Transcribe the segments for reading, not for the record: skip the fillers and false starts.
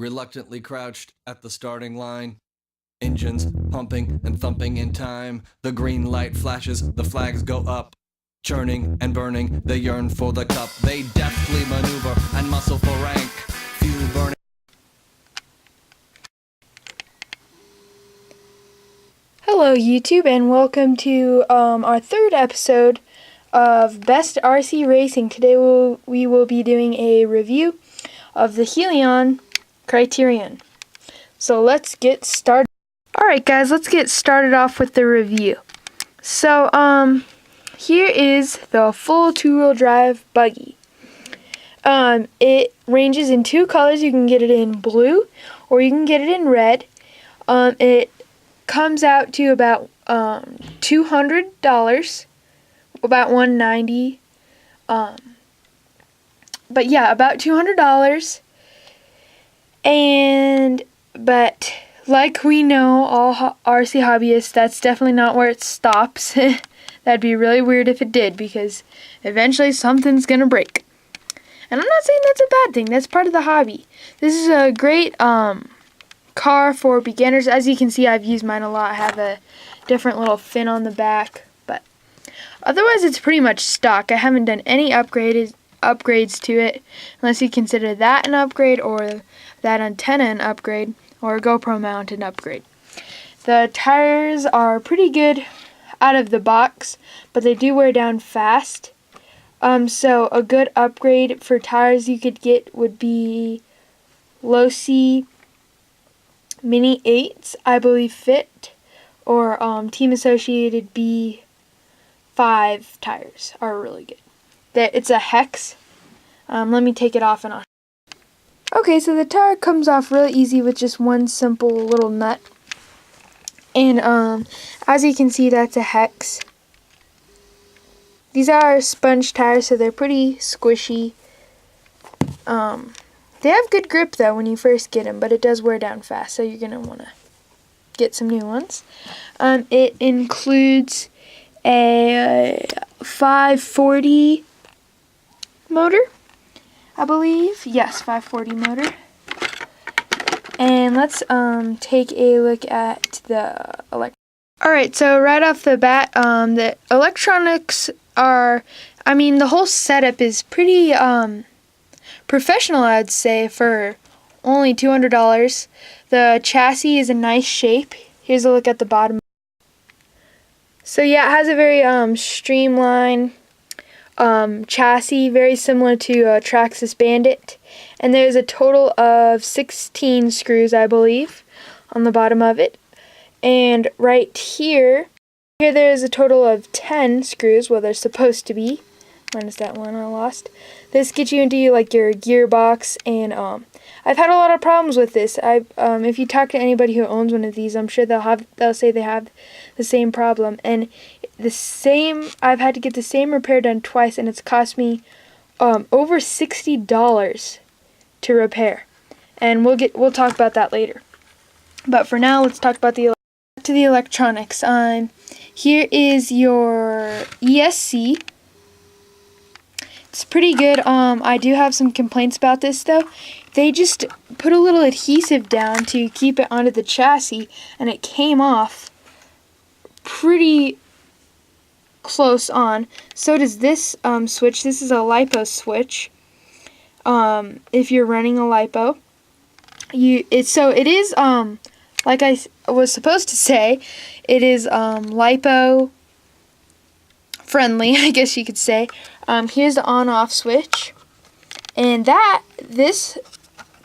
reluctantly crouched at the starting line. Engines pumping and thumping in time. The green light flashes, the flags go up. Churning and burning, they yearn for the cup. They deftly maneuver and muscle for rank. Fuel burning. Hello YouTube, and welcome to our third episode of Best RC Racing. Today we will be doing a review of the Helion Criterion. So let's get started. Alright guys, let's get started off with the review. So here is the full two-wheel drive buggy. It ranges in two colors. You can get it in blue or you can get it in red. It comes out to about $200, about $190. But yeah, about $200. But like we know, all RC hobbyists, that's definitely not where it stops. That'd be really weird if it did, because eventually something's gonna break. And I'm not saying that's a bad thing. That's part of the hobby. This is a great car for beginners. As you can see, I've used mine a lot. I have a different little fin on the back, but otherwise it's pretty much stock. I haven't done any upgrades to it, unless you consider that an upgrade, or that antenna an upgrade, or a GoPro mount an upgrade. The tires are pretty good out of the box, but they do wear down fast. So a good upgrade for tires you could get would be Low C Mini 8s, I believe fit, or Team Associated B5 tires are really good. It's a hex. Let me take it off and on. Okay, so the tire comes off really easy with just one simple little nut. And as you can see, that's a hex. These are sponge tires, so they're pretty squishy. They have good grip though when you first get them, but it does wear down fast, so you're going to want to get some new ones. It includes a 540 motor, I believe. Yes, 540 motor. And let's take a look at the Alright, so right off the bat, the electronics are, the whole setup is pretty professional, I'd say, for only $200. The chassis is in nice shape. Here's a look at the bottom. So yeah, it has a very streamlined chassis, very similar to Traxxas Bandit. And there's a total of 16 screws, I believe, on the bottom of it. And right here there's a total of 10 screws. Well, there's supposed to be, minus that one I lost. This gets you into like your gearbox, and I've had a lot of problems with this. If you talk to anybody who owns one of these, I'm sure they'll say they have the same problem. And I've had to get the same repair done twice, and it's cost me over $60 to repair. And we'll talk about that later. But for now, let's talk about the electronics. Here is your ESC. It's pretty good. I do have some complaints about this though. They just put a little adhesive down to keep it onto the chassis, and it came off pretty close on. So does this switch. This is a LiPo switch. If you're running a LiPo, it is like I was supposed to say, it is LiPo friendly, I guess you could say. Here's the on-off switch, and this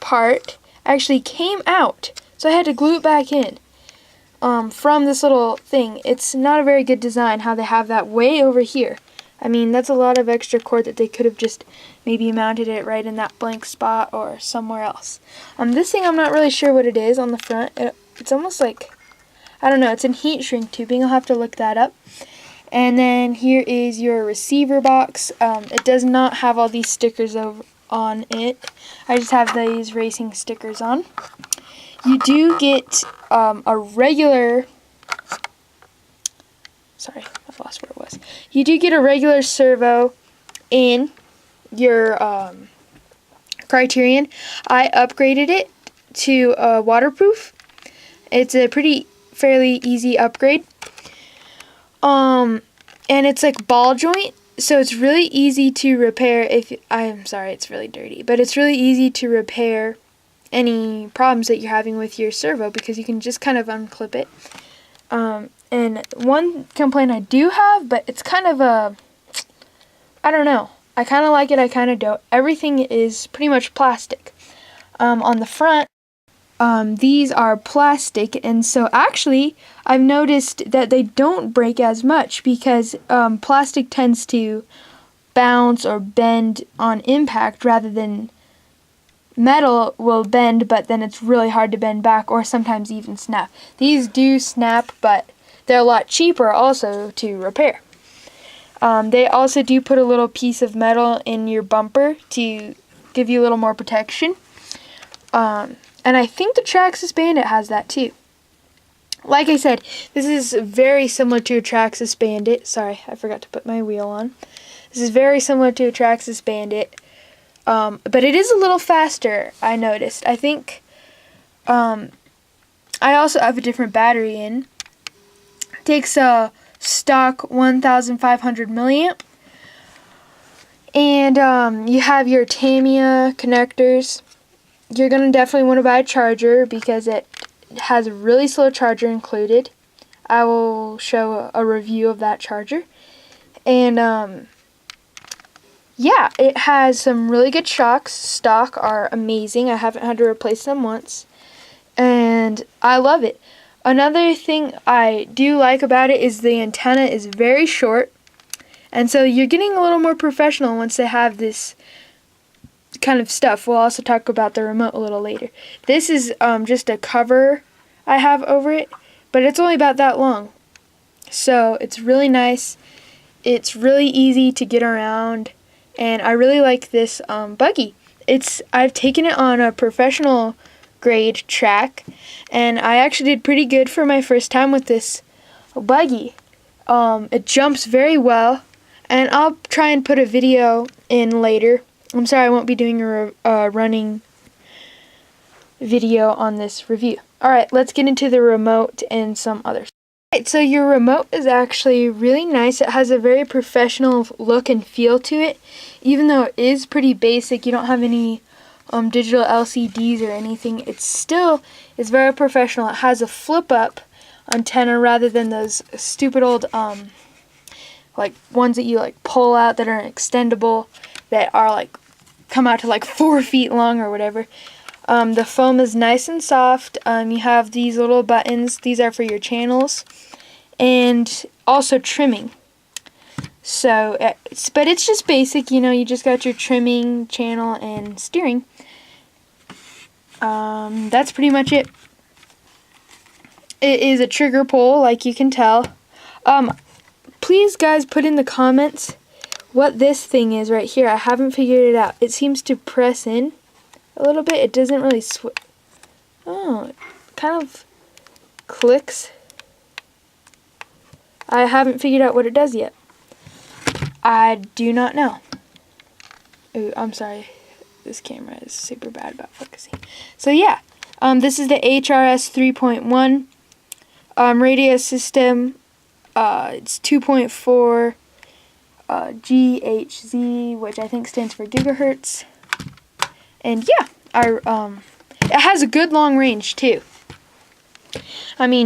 part actually came out, so I had to glue it back in from this little thing. It's not a very good design how they have that way over here. That's a lot of extra cord that they could have just maybe mounted it right in that blank spot or somewhere else. This thing, I'm not really sure what it is on the front. It's almost like, I don't know, it's in heat shrink tubing. I'll have to look that up. And then here is your receiver box. It does not have all these stickers on it. I just have these racing stickers on. You do get a regular, sorry, I've lost where it was. You do get a regular servo in your Criterion. I upgraded it to waterproof. It's a fairly easy upgrade. And it's like ball joint, so it's really easy to repair. I'm sorry, it's really dirty, but it's really easy to repair any problems that you're having with your servo because you can just kind of unclip it. And one complaint I do have, but it's kind of I don't know. I kind of like it, I kind of don't. Everything is pretty much plastic. On the front, these are plastic, and so actually I've noticed that they don't break as much because plastic tends to bounce or bend on impact rather than metal will bend, but then it's really hard to bend back or sometimes even snap. These do snap, but they're a lot cheaper also to repair. They also do put a little piece of metal in your bumper to give you a little more protection. And I think the Traxxas Bandit has that too. Like I said, this is very similar to a Traxxas Bandit. Sorry, I forgot to put my wheel on. This is very similar to a Traxxas Bandit. But it is a little faster, I noticed. I think I also have a different battery in. It takes a stock 1,500 milliamp. And you have your Tamiya connectors. You're going to definitely want to buy a charger because it has a really slow charger included. I will show a review of that charger. And yeah, it has some really good shocks. Stock are amazing. I haven't had to replace them once. And I love it. Another thing I do like about it is the antenna is very short. And so you're getting a little more professional once they have this kind of stuff. We'll also talk about the remote a little later. This is just a cover I have over it, but it's only about that long. So it's really nice. It's really easy to get around. And I really like this buggy. I've taken it on a professional grade track, and I actually did pretty good for my first time with this buggy. It jumps very well, and I'll try and put a video in later. I'm sorry I won't be doing a running video on this review. Alright, let's get into the remote and some others. Alright, so your remote is actually really nice. It has a very professional look and feel to it. Even though it is pretty basic, you don't have any digital LCDs or anything, it still is very professional. It has a flip-up antenna rather than those stupid old like ones that you like pull out that are extendable, that are like come out to like 4 feet long or whatever. The foam is nice and soft. You have these little buttons. These are for your channels. And also trimming. So, but it's just basic, you know, you just got your trimming, channel, and steering. That's pretty much it. It is a trigger pull, like you can tell. Please, guys, put in the comments what this thing is right here. I haven't figured it out. It seems to press in a little bit. It doesn't really oh, it kind of clicks. I haven't figured out what it does yet. I do not know. Ooh, I'm sorry. This camera is super bad about focusing. So yeah, this is the HRS 3.1 radio system. It's 2.4 GHz, which I think stands for gigahertz. And yeah, it has a good long range too. I mean,